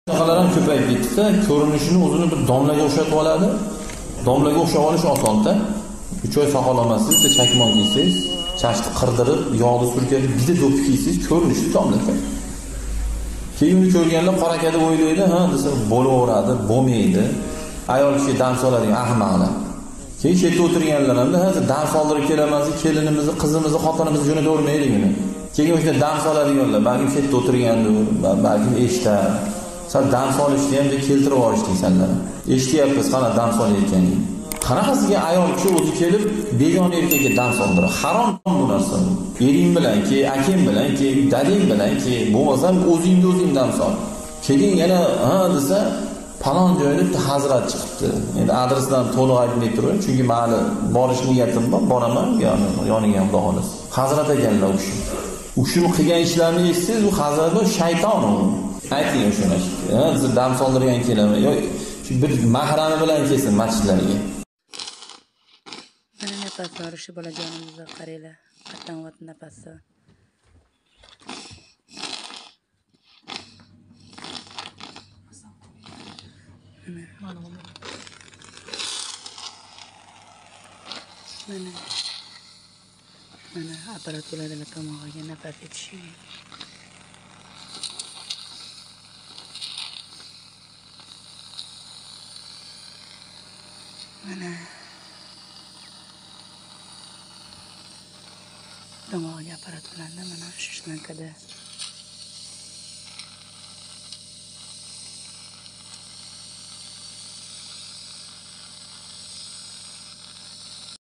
Shunaqalar ham ko'payib ketdi-da, ko'rinishini o'zini bir domlaga o'xshatib oladi. Domlaga o'xshab olish oson-da. 3 oy soqol olmassiz, bitta chakmon kiysiz, chashni qirdirib, yog'ni surkatib, bitta do'ppi kiysiz, ko'rinishni domlaka. Keyin uni ko'rganlar qora aka deb o'ylaydi, ha, desa bo'laveradi, bo'lmaydi. Ayol kishi dam soladigan ahmoqlar. Keyin chetda o'tirganlar ham hozir dam soldirib kelamiz, kelinimizni, qizimizni, xotinimizni jo'natavermaylik uni. Keyin o'sha dam soladiganlar, balki chetda o'tirgandir, balki eshitar. Sen dam solishni ham keltirib yuborishding senlar. Eshityapmiz, qana dam solayotganing. Qanaqasiga ayol kishi o'zi kelib begona erkakka dam soldiradi? Harom bu narsa. Ering bilan ki, akang bilan ki, dading bilan ki, bo'lmasa o'zingga o'zing dam sol. Keyin yana ha desa, falon joyda bitta hazrat chiqibdi. Endi adresdan to'liq aytmay turaman, chunki meni borish niyatim bor, boraman, yoniga ham xolos. Hazrat ekanlar u kishi. U kishini qilgan ishlarini eshitsangiz, u hazrat o shayton u. Ayting o'sha narsa. Ha, siz dam soldirgan kelaman, yo shu bir mahrami bilan kelsin masjidlarga. Mana nafas olishi bolajonimizga qaranglar. Qattiq nafasi. Mana apparaturalar tomog'iga nafas yetishiga. Mana tomog'iga apparaturalarda mana shu shunaqada